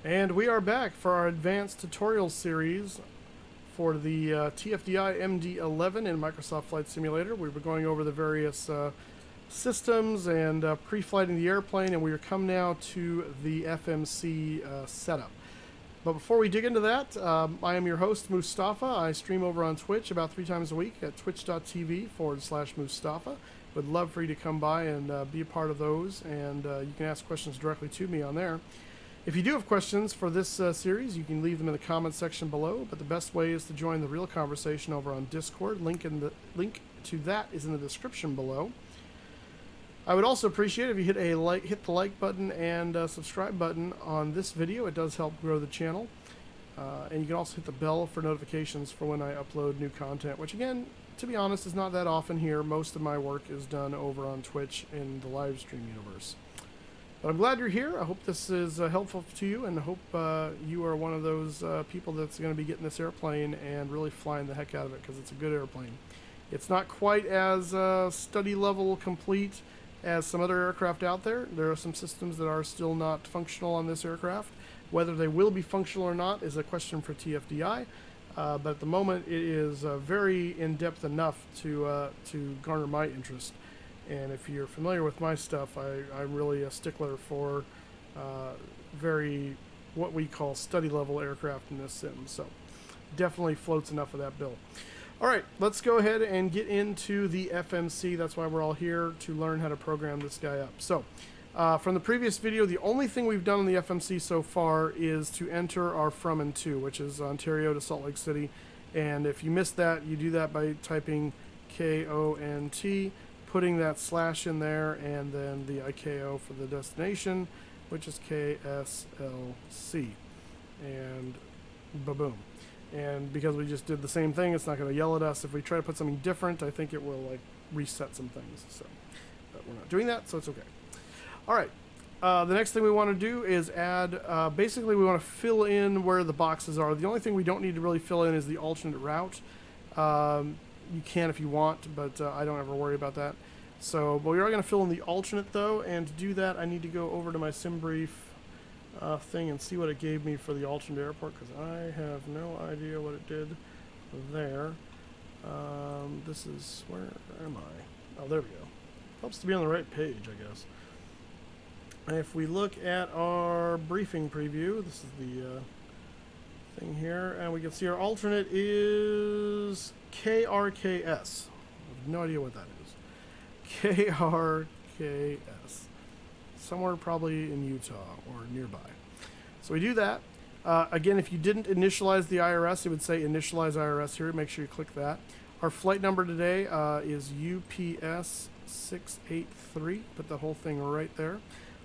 And we are back for our advanced tutorial series for the TFDi Md-11 in Microsoft Flight Simulator. We were going over the various systems and pre-flighting the airplane, and we are come now to the FMC setup. But before we dig into that, I am your host, Mustafa. I stream over on Twitch about 3 times a week at twitch.tv/Mustafa. Would love for you to come by and be a part of those, and you can ask questions directly to me on there. If you do have questions for this series, you can leave them in the comments section below, but the best way is to join the real conversation over on Discord. Link to that is in the description below. I would also appreciate if you hit the like button and subscribe button on this video. It does help grow the channel. And you can also hit the bell for notifications for when I upload new content, which again, to be honest, is not that often here. Most of my work is done over on Twitch in the live stream universe. But I'm glad you're here. I hope this is helpful to you, and I hope you are one of those people that's going to be getting this airplane and really flying the heck out of it, because it's a good airplane. It's not quite as study level complete as some other aircraft out there. There are some systems that are still not functional on this aircraft. Whether they will be functional or not is a question for TFDi, but at the moment it is very in-depth enough to garner my interest. And if you're familiar with my stuff, I'm really a stickler for very what we call study level aircraft in this sim. So definitely floats enough of that bill. All right, let's go ahead and get into the FMC. That's why we're all here, to learn how to program this guy up. So from the previous video, the only thing we've done on the FMC so far is to enter our from and to, which is Ontario to Salt Lake City. And if you missed that, you do that by typing KONT, putting that slash in there, and then the IKO for the destination, which is KSLC, and ba-boom. And because we just did the same thing, it's not going to yell at us. If we try to put something different, I think it will like reset some things. So, but we're not doing that, so it's okay. All right. The next thing we want to do is add, basically we want to fill in where the boxes are. The only thing we don't need to really fill in is the alternate route. You can if you want, but I don't ever worry about that. So, but we are going to fill in the alternate though, and to do that I need to go over to my SimBrief thing and see what it gave me for the alternate airport, because I have no idea what it did there. This is, where am I? Oh, there we go. Helps to be on the right page, I guess. And if we look at our briefing preview, this is the thing here, and we can see our alternate is KRKS. I have no idea what that is. KRKS. Somewhere probably in Utah or nearby. So we do that. Again, if you didn't initialize the IRS, it would say initialize IRS here. Make sure you click that. Our flight number today is UPS 683. Put the whole thing right there.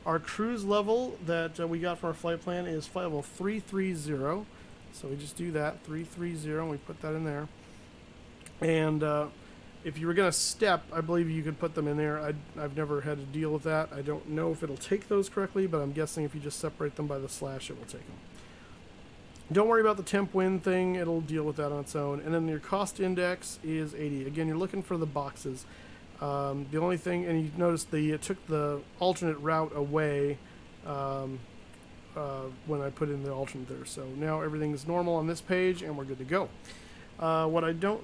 Our cruise level that we got from our flight plan is flight level 330. So we just do that, 330, and we put that in there. And if you were going to step, I believe you could put them in there. I've never had to deal with that. I don't know if it'll take those correctly, but I'm guessing if you just separate them by the slash, it will take them. Don't worry about the temp wind thing. It'll deal with that on its own. And then your cost index is 80. Again, you're looking for the boxes. The only thing, and you notice it took the alternate route away when I put in the alternate there. So now everything is normal on this page, and we're good to go. What I don't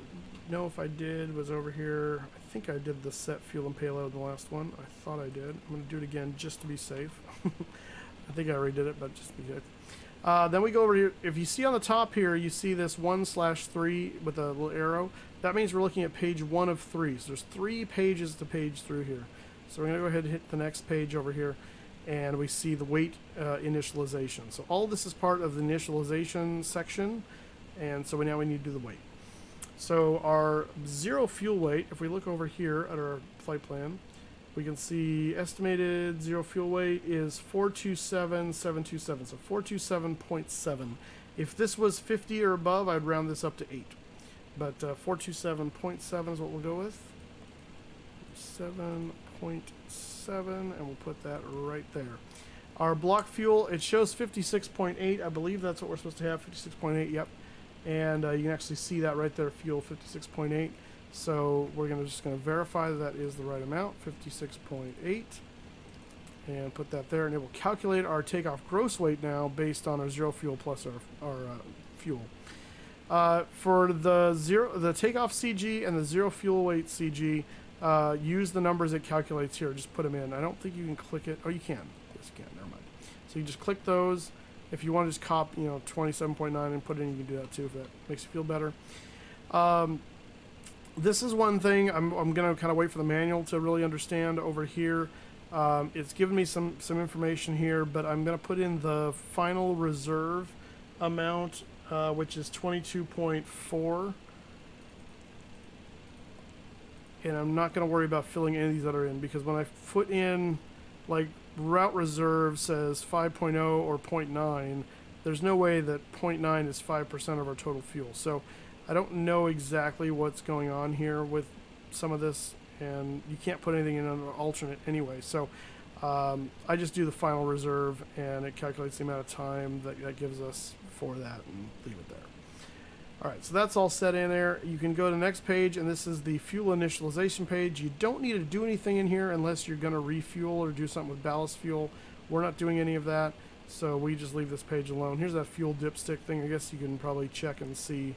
know if I did was over here. I think I did the set fuel and payload in the last one. I thought I did. I'm going to do it again just to be safe. I think I already did it, but just to be safe. Then we go over here. If you see on the top here, you see this 1/3 with a little arrow. That means we're looking at page 1 of 3. So there's 3 pages to page through here. So we're going to go ahead and hit the next page over here, and we see the weight initialization. So all this is part of the initialization section, and so now we need to do the weight. So our zero fuel weight, if we look over here at our flight plan, we can see estimated zero fuel weight is 427,727, so 427.7. If this was 50 or above, I'd round this up to 8. But 427.7 is what we'll go with. 7.7, and we'll put that right there. Our block fuel, it shows 56.8. I believe that's what we're supposed to have, 56.8, yep. And you can actually see that right there, fuel 56.8. So we're just going to verify that is the right amount, 56.8. and put that there, and it will calculate our takeoff gross weight now based on our zero fuel plus our fuel. For the takeoff CG and the zero fuel weight CG, use the numbers it calculates here. Just put them in. I don't think you can click it. Oh, you can. Yes, you can. Never mind. So you just click those. If you want to just copy, 27.9 and put it in, you can do that too if that makes you feel better. This is one thing I'm going to kind of wait for the manual to really understand over here. It's given me some information here, but I'm going to put in the final reserve amount, which is 22.4. And I'm not going to worry about filling any of these that are in, because when I put in, like, route reserve says 5.0 or 0.9, there's no way that 0.9 is 5% of our total fuel. So I don't know exactly what's going on here with some of this, and you can't put anything in an alternate anyway. So I just do the final reserve, and it calculates the amount of time that gives us for that, and leave it there. All right, so that's all set in there. You can go to the next page, and this is the fuel initialization page. You don't need to do anything in here unless you're going to refuel or do something with ballast fuel. We're not doing any of that, so we just leave this page alone. Here's that fuel dipstick thing. I guess you can probably check and see.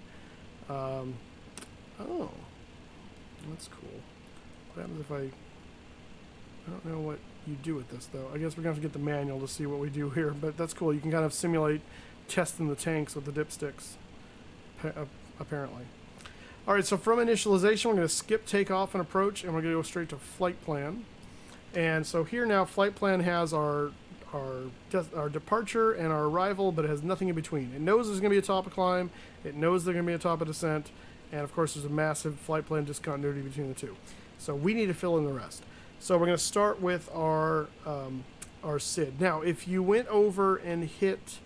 Oh, that's cool. What happens if I don't know what you do with this, though. I guess we're going to have to get the manual to see what we do here, but that's cool. You can kind of simulate testing the tanks with the dipsticks, apparently. All right, so from initialization, we're going to skip takeoff and approach, and we're going to go straight to flight plan. And so here now, flight plan has our departure and our arrival, but it has nothing in between. It knows there's going to be a top of climb. It knows there's going to be a top of descent. And, of course, there's a massive flight plan discontinuity between the two. So we need to fill in the rest. So we're going to start with our SID. Now, if you went over and hit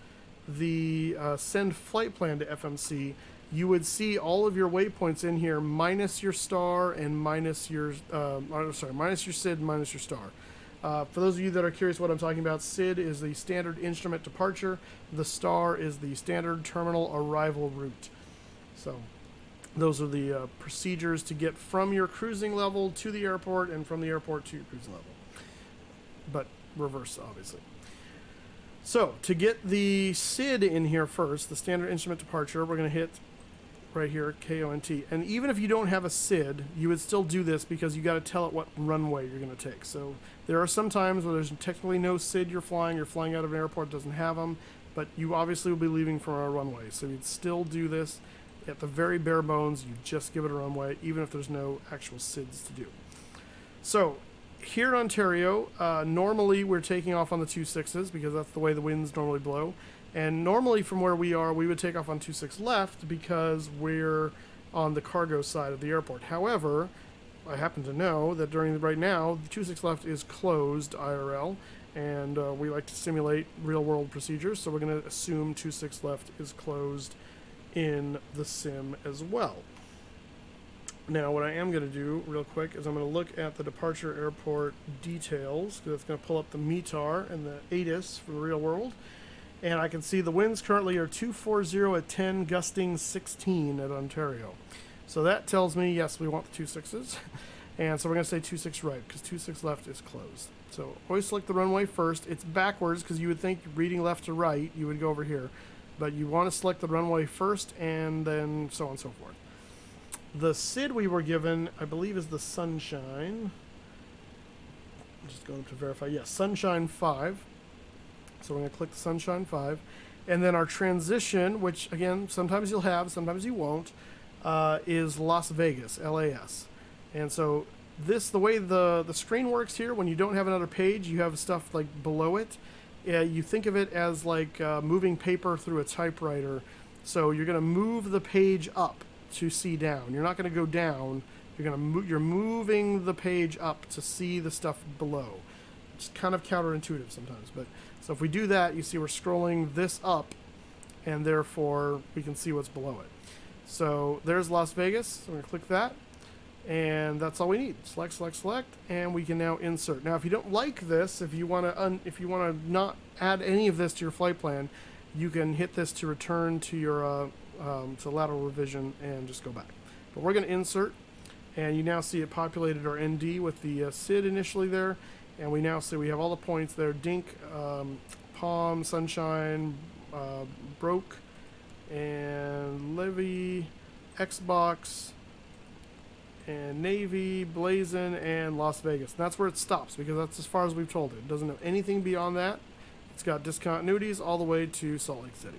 the send flight plan to FMC, you would see all of your waypoints in here minus your star and minus your minus your SID, minus your star. For those of you that are curious what I'm talking about, SID is the standard instrument departure. The star is the standard terminal arrival route. So those are the procedures to get from your cruising level to the airport and from the airport to your cruising level. But reverse, obviously. So to get the SID in here first, the standard instrument departure, we're going to hit right here, KONT. And even if you don't have a SID, you would still do this because you got to tell it what runway you're going to take. So there are some times where there's technically no SID you're flying out of an airport that doesn't have them, but you obviously will be leaving from a runway. So you'd still do this. At the very bare bones, you just give it a runway, even if there's no actual SIDs to do. So here in Ontario, normally we're taking off on the 2.6s because that's the way the winds normally blow. And normally from where we are, we would take off on 2.6 left because we're on the cargo side of the airport. However, I happen to know that right now, the 2.6 left is closed IRL, and we like to simulate real-world procedures, so we're going to assume 2.6 left is closed in the sim as well. Now, what I am going to do real quick is I'm going to look at the departure airport details, because it's going to pull up the METAR and the ATIS for the real world. And I can see the winds currently are 240 at 10, gusting 16 at Ontario. So that tells me, yes, we want the 2.6s. And so we're going to say 2.6 right, because 2.6 left is closed. So always select the runway first. It's backwards, because you would think reading left to right, you would go over here. But you want to select the runway first, and then so on and so forth. The SID we were given, I believe, is the Sunshine. I'm just going to verify. Yes, Sunshine 5. So we're going to click the Sunshine 5. And then our transition, which, again, sometimes you'll have, sometimes you won't, is Las Vegas, LAS. And so the way the screen works here, when you don't have another page, you have stuff like below it. You think of it as like moving paper through a typewriter. So you're going to move the page up to see down. You're not going to go down. You're moving the page up to see the stuff below. It's kind of counterintuitive sometimes, but so if we do that, you see we're scrolling this up, and therefore we can see what's below it. So there's Las Vegas. So I'm going to click that, and that's all we need. Select, select, select, and we can now insert. Now, if you don't like this, if you want to not add any of this to your flight plan, you can hit this to return to your to lateral revision and just go back. But we're going to insert, and you now see it populated our ND with the SID initially there. And we now see we have all the points there. Dink, Palm, Sunshine, Broke, and Levy, Xbox, and Navy, Blazon, and Las Vegas. And that's where it stops because that's as far as we've told it. It doesn't have anything beyond that. It's got discontinuities all the way to Salt Lake City.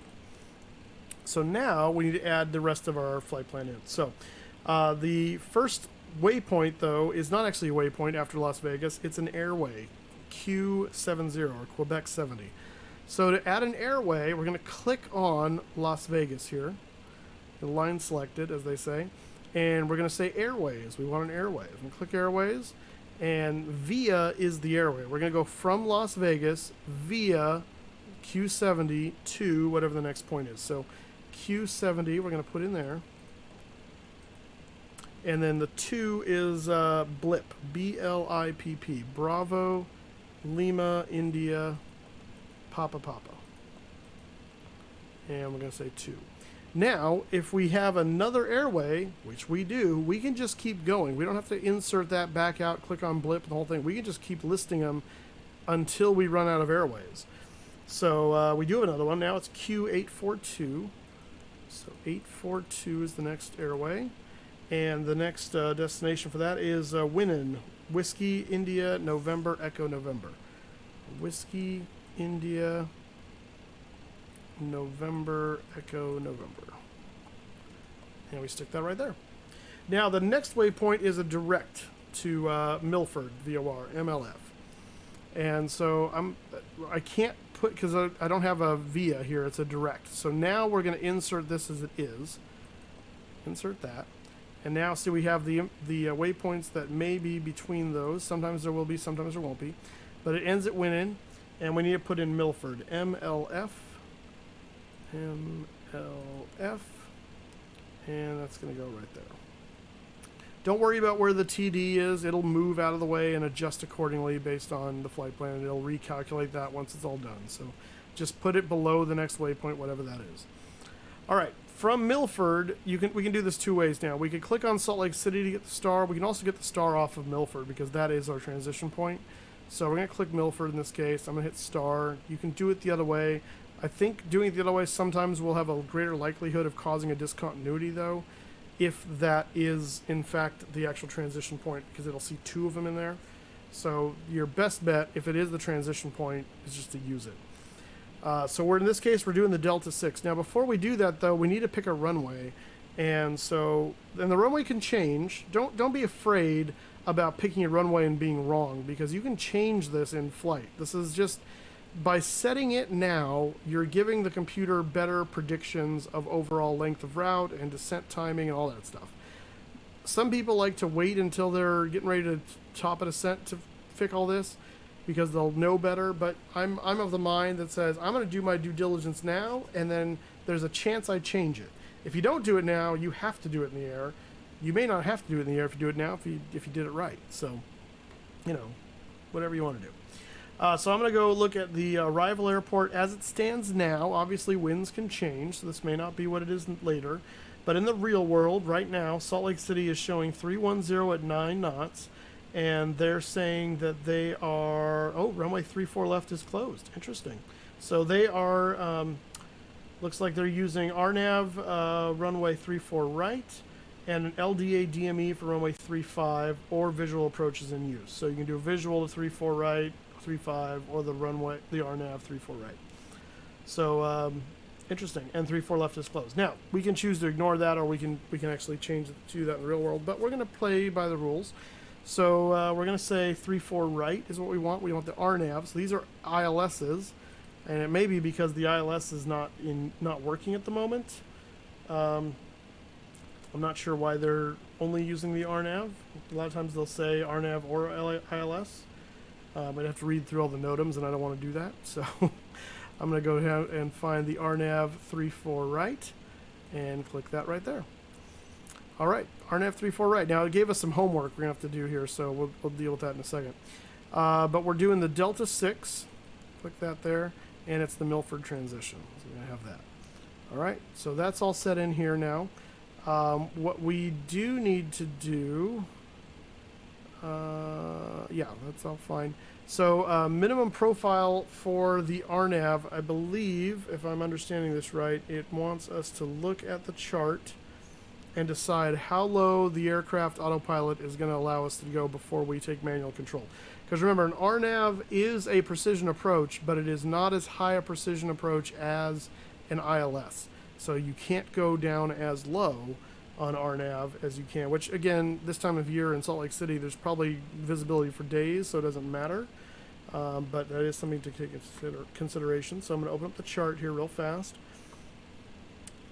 So now we need to add the rest of our flight plan in. So the first waypoint, though, is not actually a waypoint after Las Vegas. It's an airway, Q70, or Quebec 70. So to add an airway, we're going to click on Las Vegas here. The line selected, as they say. And we're going to say airways. We want an airway. We're going to click airways. And via is the airway. We're going to go from Las Vegas via Q70 to whatever the next point is. So Q70 we're going to put in there. And then the 2 is blip, B-L-I-P-P, Bravo, Lima, India, Papa Papa. And we're going to say 2. Now, if we have another airway, which we do, we can just keep going. We don't have to insert that back out, click on blip, the whole thing. We can just keep listing them until we run out of airways. So we do have another one now. It's Q842. So 842 is the next airway. And the next destination for that is Winnin, Whiskey, India, November, Echo, November. Whiskey, India, November, Echo, November. And we stick that right there. Now the next waypoint is a direct to Milford, VOR, MLF. And so I can't put, because I don't have a via here, it's a direct. So now we're going to insert this as it is. Insert that. And now see we have the waypoints that may be between those. Sometimes there will be, sometimes there won't be. But it ends at Winnin, and we need to put in Milford, MLF. MLF, and that's going to go right there. Don't worry about where the TD is. It'll move out of the way and adjust accordingly based on the flight plan, and it'll recalculate that once it's all done. So just put it below the next waypoint, whatever that is. All right, from Milford, we can do this two ways now. We could click on Salt Lake City to get the star. We can also get the star off of Milford because that is our transition point. So we're going to click Milford in this case. I'm going to hit star. You can do it the other way. I think doing it the other way sometimes will have a greater likelihood of causing a discontinuity, though, if that is, in fact, the actual transition point, because it'll see 2 of them in there. So your best bet, if it is the transition point, is just to use it. So in this case, we're doing the Delta 6. Now, before we do that, though, we need to pick a runway. And so then the runway can change. Don't be afraid about picking a runway and being wrong, because you can change this in flight. This is just... By setting it now, you're giving the computer better predictions of overall length of route and descent timing and all that stuff. Some people like to wait until they're getting ready to top a descent to fix all this because they'll know better, but I'm of the mind that says I'm going to do my due diligence now, and then there's a chance I change it. If you don't do it now, you have to do it in the air. You may not have to do it in the air if you do it now if you did it right. So, whatever you want to do. So I'm going to go look at the arrival airport as it stands now. Obviously, winds can change, so this may not be what it is later. But in the real world, right now, Salt Lake City is showing 310 at 9 knots. And they're saying that they are... Oh, runway 34 left is closed. Interesting. So they are... looks like they're using RNAV runway 34 right and an LDA DME for runway 35 or visual approaches in use. So you can do a visual to 34 right, 35, or the runway, the RNAV 34 right. So interesting. And 34 left is closed. Now we can choose to ignore that, or we can actually change it to that in the real world. But we're going to play by the rules. So we're going to say 34 right is what we want. We want the RNAV. So these are ILSs, and it may be because the ILS is not working at the moment. I'm not sure why they're only using the RNAV. A lot of times they'll say RNAV or ILS. I'd have to read through all the NOTAMs, and I don't want to do that. So I'm going to go ahead and find the RNAV 34 right and click that right there. All right, RNAV 34 right. Now, it gave us some homework we're going to have to do here, so we'll deal with that in a second. But we're doing the Delta 6. Click that there, and it's the Milford transition. So we're going to have that. All right, so that's all set in here now. What we do need to do... Yeah, that's all fine. So minimum profile for the RNAV, I believe, if I'm understanding this right, it wants us to look at the chart and decide how low the aircraft autopilot is going to allow us to go before we take manual control. Because remember, an RNAV is a precision approach, but it is not as high a precision approach as an ILS. So you can't go down as low on RNAV as you can, which again, this time of year in Salt Lake City, there's probably visibility for days, so it doesn't matter. But that is something to take into consideration. So I'm going to open up the chart here real fast.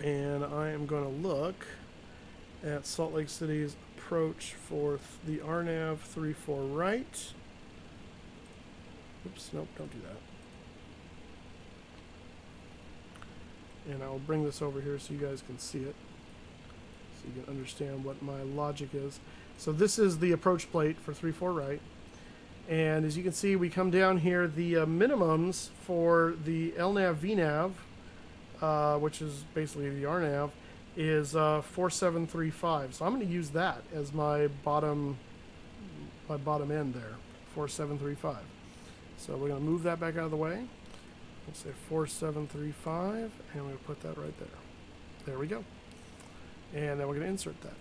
And I am going to look at Salt Lake City's approach for the RNAV 34 right. Oops, nope, don't do that. And I'll bring this over here so you guys can see it, so you can understand what my logic is. So this is the approach plate for 34 right. And as you can see, we come down here, the minimums for the LNAV VNAV, which is basically the RNAV, is 4735. So I'm going to use that as my bottom end there, 4735. So we're going to move that back out of the way. We'll say 4735, and we're going to put that right there. There we go. And then we're going to insert that.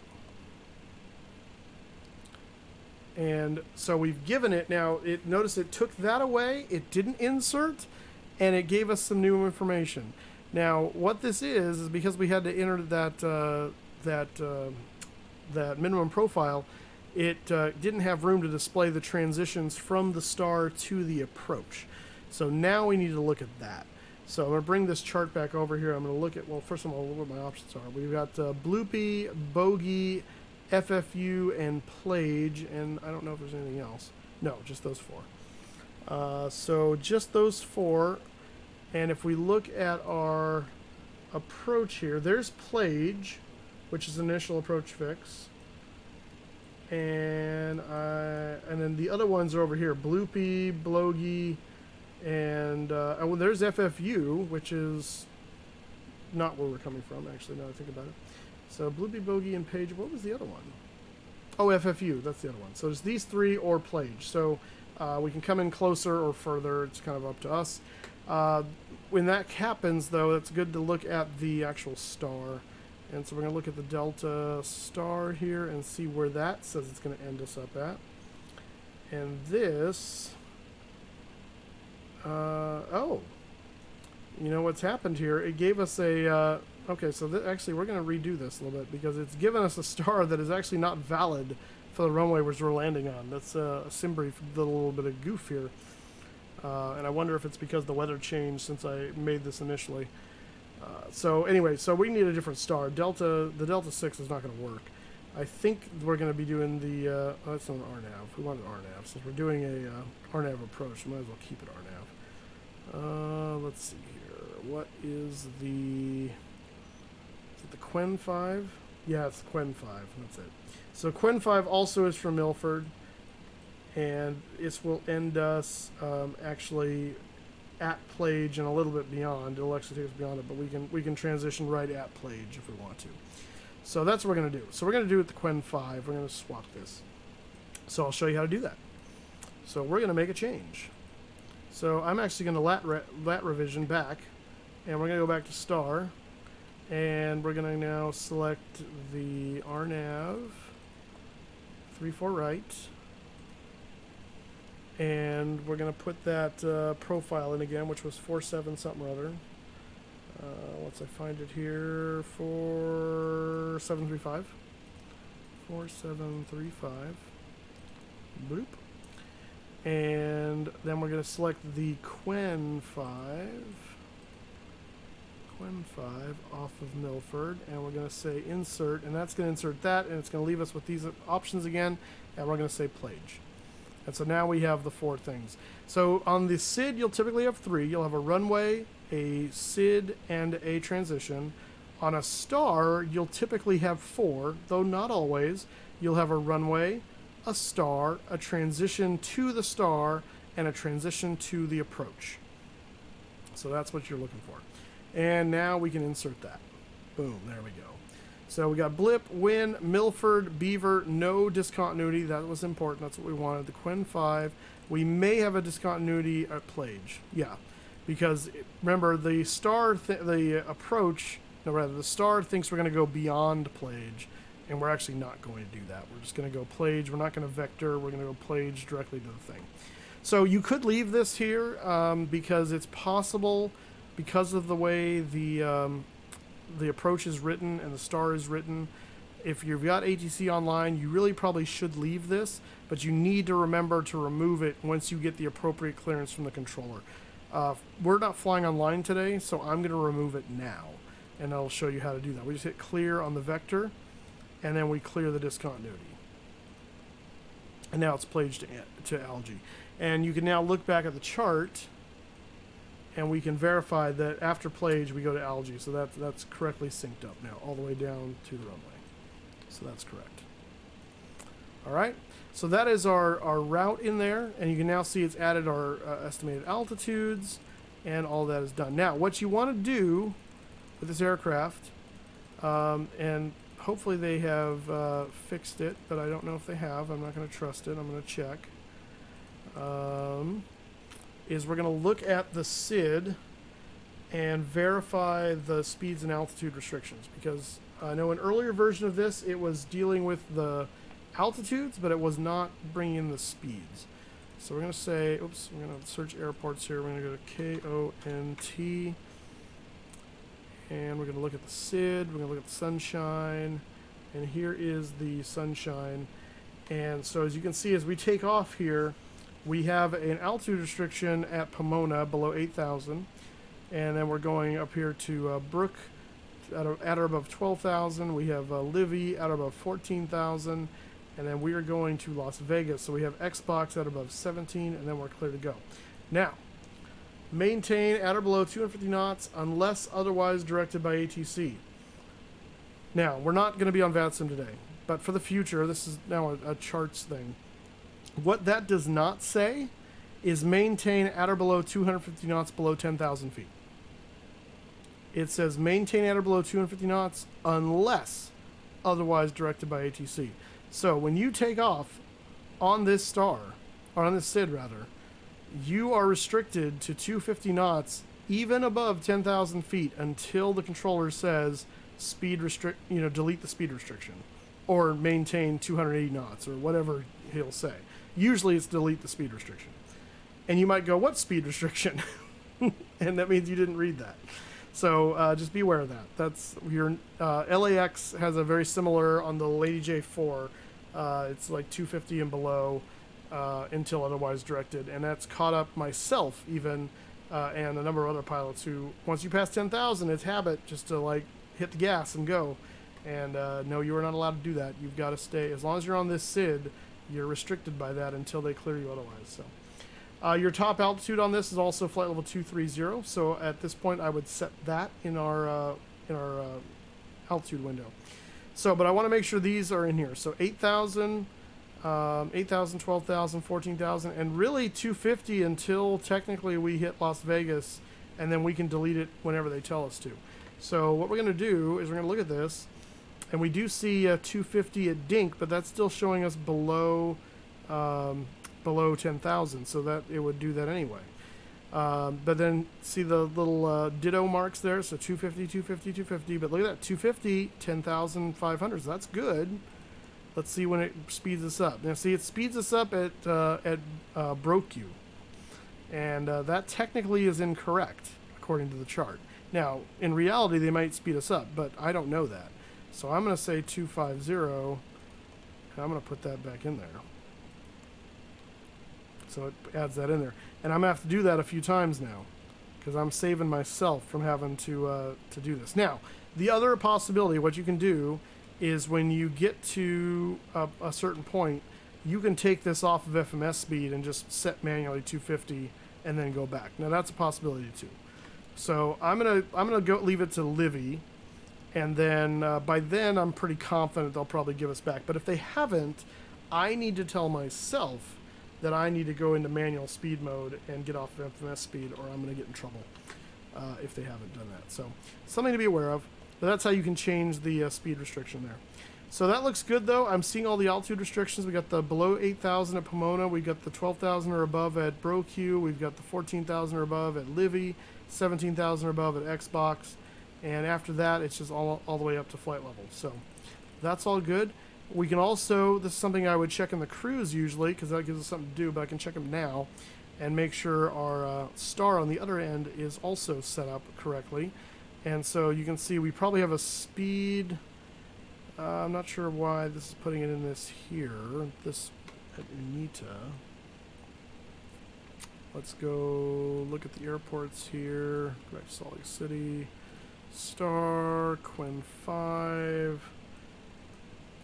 And so we've given it now. Notice it took that away. It didn't insert, and it gave us some new information. Now, what this is because we had to enter that minimum profile. It didn't have room to display the transitions from the star to the approach. So now we need to look at that. So I'm going to bring this chart back over here. I'm going to look at, well, first of all, what my options are. We've got Bloopy, Bogey, FFU, and Plage, and I don't know if there's anything else. No, just those four. So just those four. And if we look at our approach here, there's Plage, which is initial approach fix. And then the other ones are over here, Bloopy, Blogey, and well, there's FFU, which is not where we're coming from, actually, now that I think about it. So Bloopy, Bogey, and Page. What was the other one? Oh, FFU, that's the other one. So it's these three or Plage. So we can come in closer or further. It's kind of up to us. When that happens, though, it's good to look at the actual star. And so we're going to look at the Delta star here and see where that says it's going to end us up at. And this... oh. You know what's happened here? It gave us a... okay, so actually we're going to redo this a little bit because it's given us a star that is actually not valid for the runway which we're landing on. That's a Simbri did a little bit of goof here. And I wonder if it's because the weather changed since I made this initially. So anyway, so we need a different star. The Delta 6 is not going to work. I think we're going to be doing the... oh, that's not an RNAV. We wanted RNAV. Since we're doing a RNAV approach, we might as well keep it RNAV. Let's see here. What is the... Is it the Quen 5? Yeah, it's Quen 5. That's it. So Quen 5 also is from Milford. And it will end us actually at Plage and a little bit beyond. It'll actually take us beyond it, but we can transition right at Plage if we want to. So that's what we're going to do. So we're going to do it the Quen 5. We're going to swap this. So I'll show you how to do that. So we're going to make a change. So I'm actually going to lat revision back, and we're going to go back to star, and we're going to now select the RNAV 34 right. And we're going to put that profile in again, which was 47 something or other. Once I find it here, 4735. 4735. Boop. And then we're going to select the Quen 5. Quen 5 off of Milford. And we're going to say insert. And that's going to insert that. And it's going to leave us with these options again. And we're going to say Plage. And so now we have the four things. So on the SID, you'll typically have three. You'll have a runway, a SID, and a transition. On a star, you'll typically have four, though not always. You'll have a runway, a star, a transition to the star, and a transition to the approach. So that's what you're looking for. And now we can insert that. Boom, there we go. So we got blip, win, Milford, beaver, no discontinuity. That was important. That's what we wanted. The Quinn 5. We may have a discontinuity at Plage. Yeah, because remember the star, the approach, no, rather the star thinks we're going to go beyond Plage, and we're actually not going to do that. We're just going to go Plage. We're not going to vector. We're going to go Plage directly to the thing. So you could leave this here because it's possible, because of the way the approach is written and the star is written. If you've got ATC online, you really probably should leave this, but you need to remember to remove it once you get the appropriate clearance from the controller. We're not flying online today, so I'm going to remove it now, and I'll show you how to do that. We just hit clear on the vector, and then we clear the discontinuity. And now it's Plage to algae. And you can now look back at the chart, and we can verify that after Plage we go to algae. So that's correctly synced up now, all the way down to the runway. So that's correct. All right. So that is our route in there, and you can now see it's added our estimated altitudes, and all that is done. Now, what you want to do with this aircraft, and hopefully they have fixed it, but I don't know if they have. I'm not going to trust it. I'm going to check. Is we're going to look at the SID and verify the speeds and altitude restrictions, because I know an earlier version of this, it was dealing with the altitudes, but it was not bringing in the speeds. So we're going to say, oops, we're going to search airports here. We're going to go to KONT, and we're going to look at the SID. We're going to look at the sunshine, and here is the sunshine. And so as you can see, as we take off here, we have an altitude restriction at Pomona below 8,000, and then we're going up here to Brook at or above 12,000. We have Livy at or above 14,000, and then we are going to Las Vegas. So we have Xbox at above 17, and then we're clear to go. Now, maintain at or below 250 knots unless otherwise directed by ATC. Now, we're not going to be on VATSIM today, but for the future, this is now a charts thing. What that does not say is maintain at or below 250 knots below 10,000 feet. It says maintain at or below 250 knots unless otherwise directed by ATC. So when you take off on this star, or on this SID rather, you are restricted to 250 knots even above 10,000 feet until the controller says speed delete the speed restriction, or maintain 280 knots, or whatever he'll say. Usually it's delete the speed restriction. And you might go, what speed restriction? And that means you didn't read that. So just be aware of that. That's your LAX has a very similar on the Lady J4. It's like 250 and below until otherwise directed. And that's caught up myself even and a number of other pilots who, once you pass 10,000, it's habit just to like hit the gas and go. And no, you are not allowed to do that. You've got to stay. As long as you're on this SID, you're restricted by that until they clear you otherwise. So your top altitude on this is also flight level 230. So at this point, I would set that in our altitude window. So, but I want to make sure these are in here. So 8,000, 8,000, 12,000, 14,000, and really 250 until technically we hit Las Vegas, and then we can delete it whenever they tell us to. So what we're going to do is we're going to look at this. And we do see 250 at Dink, but that's still showing us below 10,000, so that it would do that anyway. But then see the little ditto marks there, so 250, 250, 250. But look at that, 250, 10,500. So that's good. Let's see when it speeds us up. Now see, it speeds us up at Broku, and that technically is incorrect according to the chart. Now in reality, they might speed us up, but I don't know that. So I'm going to say 250, and I'm going to put that back in there. So it adds that in there. And I'm going to have to do that a few times now, because I'm saving myself from having to do this. Now, the other possibility, what you can do, is when you get to a certain point, you can take this off of FMS speed and just set manually 250 and then go back. Now, that's a possibility too. So I'm gonna go leave it to Livy. And then by then, I'm pretty confident they'll probably give us back. But if they haven't, I need to tell myself that I need to go into manual speed mode and get off of FMS speed, or I'm going to get in trouble if they haven't done that. So something to be aware of. But that's how you can change the speed restriction there. So that looks good though. I'm seeing all the altitude restrictions. We got the below 8,000 at Pomona. We got the 12,000 or above at BroQ. We've got the 14,000 or above at Livy, 17,000 or above at Xbox. And after that, it's just all the way up to flight level. So that's all good. We can also, this is something I would check in the cruise usually because that gives us something to do, but I can check them now and make sure our star on the other end is also set up correctly. And so you can see we probably have a speed, I'm not sure why this is putting it in this here, this at UNITA. Let's go look at the airports here. Go back to Salt Lake City, star, Quinn 5.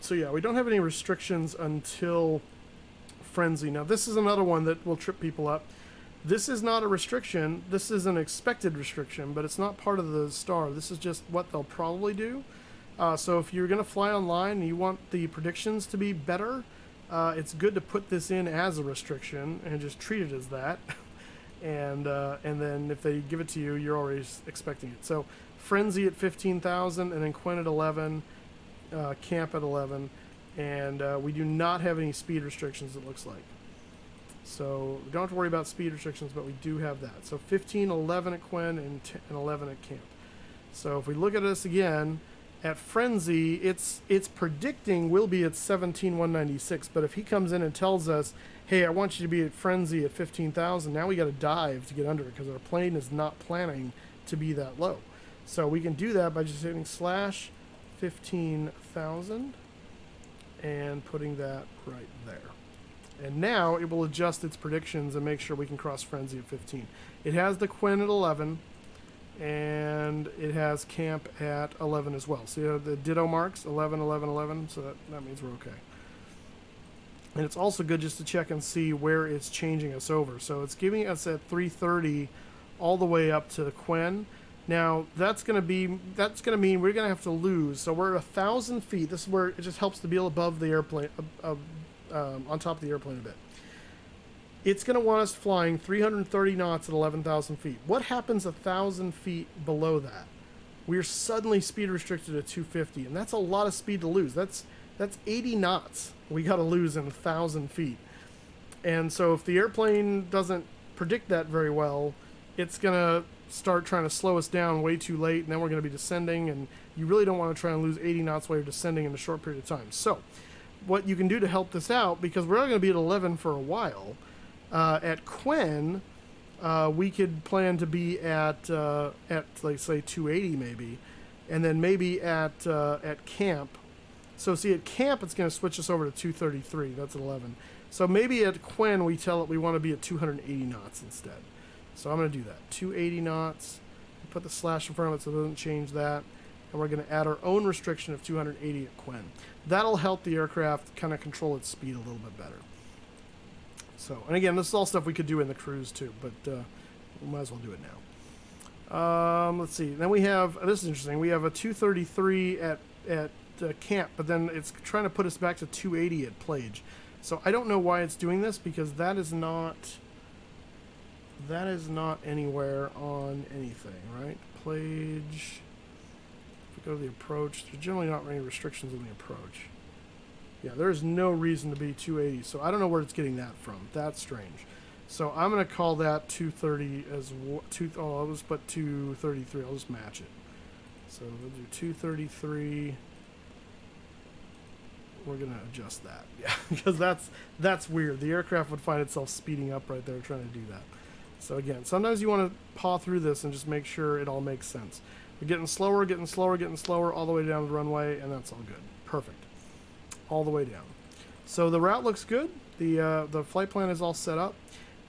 So yeah, we don't have any restrictions until Frenzy. Now this is another one that will trip people up. This is not a restriction. This is an expected restriction, but it's not part of the star. This is just what they'll probably do. So if you're going to fly online and you want the predictions to be better, it's good to put this in as a restriction and just treat it as that. And then if they give it to you, you're already expecting it. So Frenzy at 15,000, and then Quinn at 11, Camp at 11, and we do not have any speed restrictions, it looks like. So we don't have to worry about speed restrictions, but we do have that. So 15, 11 at Quinn, and 11 at Camp. So if we look at this again, at Frenzy, it's predicting we'll be at 17,196, but if he comes in and tells us, hey, I want you to be at Frenzy at 15,000, now we got to dive to get under it because our plane is not planning to be that low. So we can do that by just hitting slash 15,000 and putting that right there. And now it will adjust its predictions and make sure we can cross Frenzy at 15. It has the Quinn at 11, and it has Camp at 11 as well. So you have the ditto marks, 11, 11, 11, so that means we're okay. And it's also good just to check and see where it's changing us over. So it's giving us at 330 all the way up to the Quinn. Now that's going to mean we're going to have to lose. So we're at 1,000 feet. This is where it just helps to be above the airplane, on top of the airplane a bit. It's going to want us flying 330 knots at 11,000 feet. What happens 1,000 feet below that? We're suddenly speed restricted at 250, and that's a lot of speed to lose. That's 80 knots we got to lose in 1,000 feet. And so if the airplane doesn't predict that very well, it's going to start trying to slow us down way too late, and then we're going to be descending, and you really don't want to try and lose 80 knots while you're descending in a short period of time. So what you can do to help this out, because we're not going to be at 11 for a while, at Quinn, we could plan to be at like say 280 maybe, and then maybe at Camp. So see, at Camp it's going to switch us over to 233. That's at 11. So maybe at Quinn we tell it we want to be at 280 knots instead. So I'm going to do that. 280 knots. Put the slash in front of it so it doesn't change that. And we're going to add our own restriction of 280 at Quinn. That'll help the aircraft kind of control its speed a little bit better. So, and again, this is all stuff we could do in the cruise too, but we might as well do it now. Let's see. Then we have, this is interesting, we have a 233 at Camp, but then it's trying to put us back to 280 at Plage. So I don't know why it's doing this, because that is not anywhere on anything, right? Plage. If we go to the approach, there's generally not any restrictions on the approach. Yeah, there's no reason to be 280, so I don't know where it's getting that from. That's strange. So I'm going to call that 230 as I'll just put 233. I'll just match it. So we'll do 233. We're going to adjust that. Yeah, because that's weird. The aircraft would find itself speeding up right there trying to do that. So again, sometimes you want to paw through this and just make sure it all makes sense. We're getting slower, getting slower, getting slower all the way down the runway, and that's all good. Perfect. All the way down. So the route looks good. The flight plan is all set up.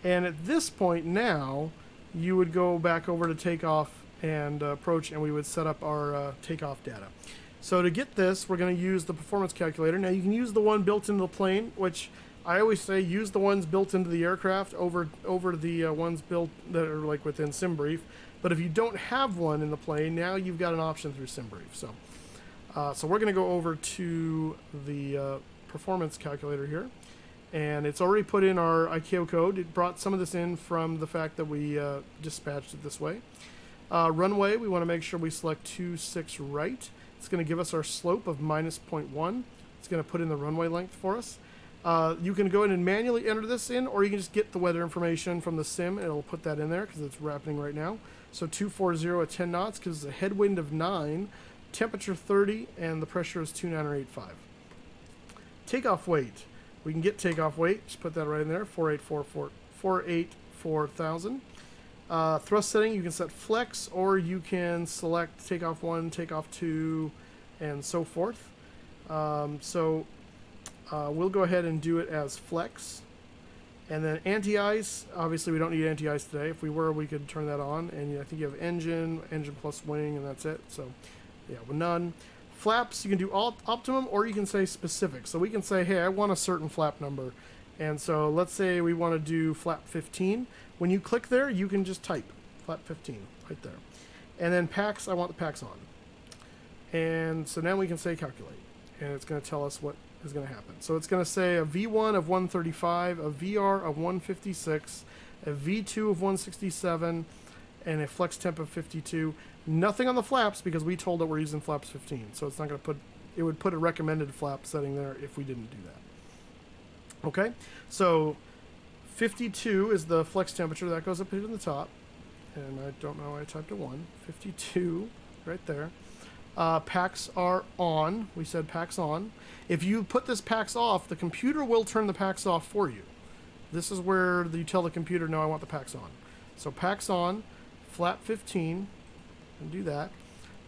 And at this point now, you would go back over to takeoff and approach, and we would set up our takeoff data. So to get this, we're going to use the performance calculator. Now you can use the one built into the plane, which I always say use the ones built into the aircraft over the ones built that are like within SimBrief. But if you don't have one in the plane, now you've got an option through SimBrief. So we're going to go over to the performance calculator here, and it's already put in our ICAO code. It brought some of this in from the fact that we dispatched it this way. Runway, we want to make sure we select 26 right. It's going to give us our slope of minus 0.1. It's going to put in the runway length for us. You can go in and manually enter this in, or you can just get the weather information from the sim, and it'll put that in there because it's happening right now. So 240 at 10 knots gives us a headwind of 9, temperature 30, and the pressure is 2985. Takeoff weight. We can get takeoff weight. Just put that right in there, 484,000. Thrust setting, you can set flex, or you can select takeoff 1, takeoff 2, and so forth. We'll go ahead and do it as flex. And then anti-ice, obviously we don't need anti-ice today. If we were, we could turn that on. And I think you have engine plus wing, and that's it. So yeah, with none. Flaps, you can do optimum, or you can say specific. So we can say, hey, I want a certain flap number. And so let's say we want to do flap 15. When you click there, you can just type flap 15 right there. And then packs, I want the packs on. And so now we can say calculate. And it's going to tell us what is going to happen. So it's going to say a V1 of 135, a VR of 156, a V2 of 167, and a flex temp of 52. Nothing on the flaps because we told it we're using flaps 15. So it's not going to put, it would put a recommended flap setting there if we didn't do that. Okay, so 52 is the flex temperature. That goes up here in the top. And I don't know why I typed a 1. 52 right there. Packs are on. We said packs on. If you put this packs off, the computer will turn the packs off for you. This is where you tell the computer, no, I want the packs on. So packs on, flap 15, and do that.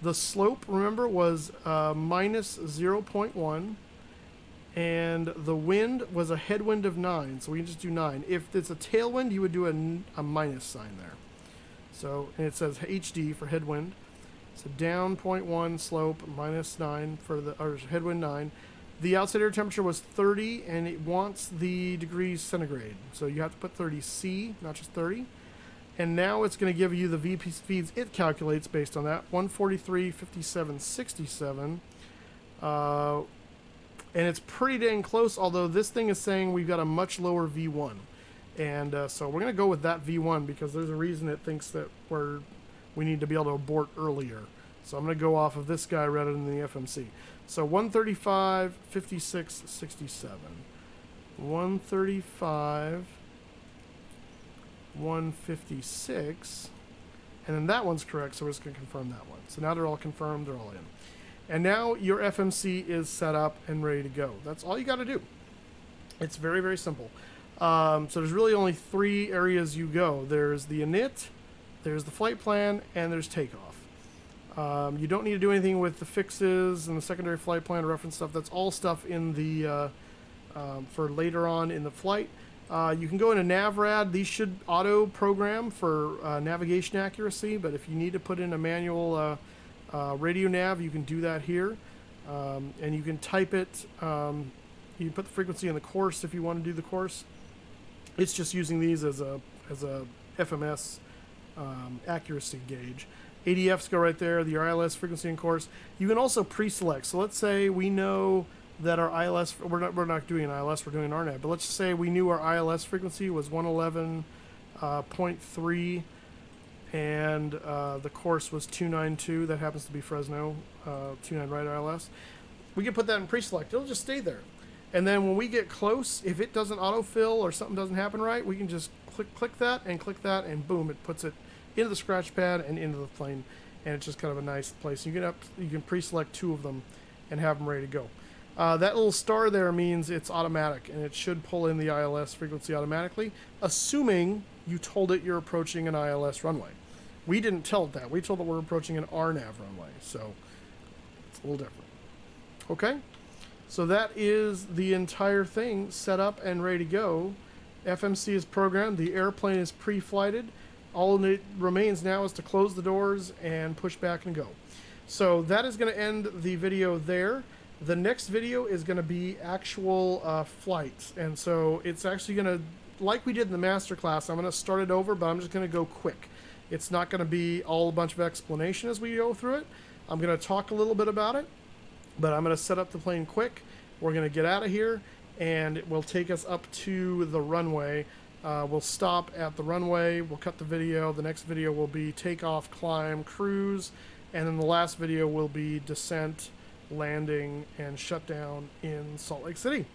The slope, remember, was minus 0.1. And the wind was a headwind of 9, so we can just do 9. If it's a tailwind, you would do a minus sign there. So, and it says HD for headwind. So down 0.1 slope, minus 9 for the, or headwind 9. The outside air temperature was 30, and it wants the degrees centigrade. So you have to put 30 C, not just 30. And now it's going to give you the VP speeds it calculates based on that. 143, 57, 67. And it's pretty dang close, although this thing is saying we've got a much lower V1. And so we're going to go with that V1 because there's a reason it thinks that we need to be able to abort earlier. So I'm going to go off of this guy rather than the FMC. So 135, 56, 67. 135, 156. And then that one's correct, so we're just going to confirm that one. So now they're all confirmed, they're all in. And now your FMC is set up and ready to go. That's all you got to do. It's very, very simple. So there's really only 3 areas you go. There's the init, there's the flight plan, and there's takeoff. You don't need to do anything with the fixes and the secondary flight plan reference stuff. That's all stuff in the for later on in the flight. You can go into NavRad. These should auto program for navigation accuracy, but if you need to put in a manual radio nav, you can do that here, and you can type it. You can put the frequency in the course if you want to do the course. It's just using these as a FMS accuracy gauge. ADFs go right there. The ILS frequency and course. You can also pre-select. So let's say we know that our ILS. We're not doing an ILS. We're doing an RNAV. But let's just say we knew our ILS frequency was 111.3. And the course was 292. That happens to be Fresno, 29 right ILS. We can put that in pre-select. It'll just stay there. And then when we get close, if it doesn't autofill or something doesn't happen right, we can just click that, and boom, it puts it into the scratch pad and into the plane. And it's just kind of a nice place. You can pre-select 2 of them and have them ready to go. That little star there means it's automatic, and it should pull in the ILS frequency automatically, assuming you told it you're approaching an ILS runway. We didn't tell it that. We told it we're approaching an RNAV runway, so it's a little different. Okay, so that is the entire thing set up and ready to go. FMC is programmed. The airplane is pre-flighted. All it remains now is to close the doors and push back and go. So that is going to end the video there. The next video is going to be actual flights, and so it's actually going to, like we did in the master class, I'm going to start it over, but I'm just going to go quick. It's not going to be all a bunch of explanation as we go through it. I'm going to talk a little bit about it, but I'm going to set up the plane quick. We're going to get out of here, and it will take us up to the runway. We'll stop at the runway, we'll cut the video. The next video will be takeoff, climb, cruise, and then the last video will be descent, landing, and shutdown in Salt Lake City.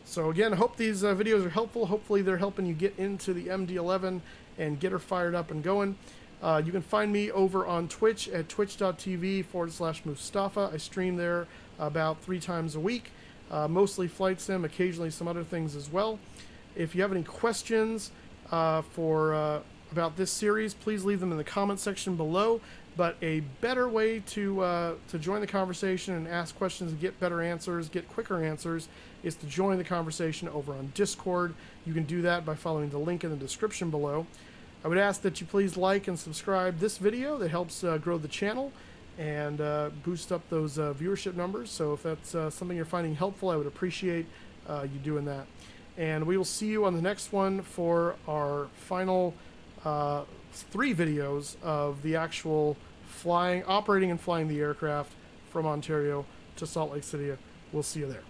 So again, I hope these videos are helpful. Hopefully they're helping you get into the MD-11 and get her fired up and going. You can find me over on Twitch at twitch.tv/Mustafa. I stream there about 3 times a week, mostly flight sim, occasionally some other things as well. If you have any questions about this series, please leave them in the comment section below. But a better way to join the conversation and ask questions and get better answers, get quicker answers, is to join the conversation over on Discord. You can do that by following the link in the description below. I would ask that you please like and subscribe this video. That helps grow the channel and boost up those viewership numbers. So if that's something you're finding helpful, I would appreciate you doing that. And we will see you on the next one for our final 3 videos of the actual operating and flying the aircraft from Ontario to Salt Lake City. We'll see you there.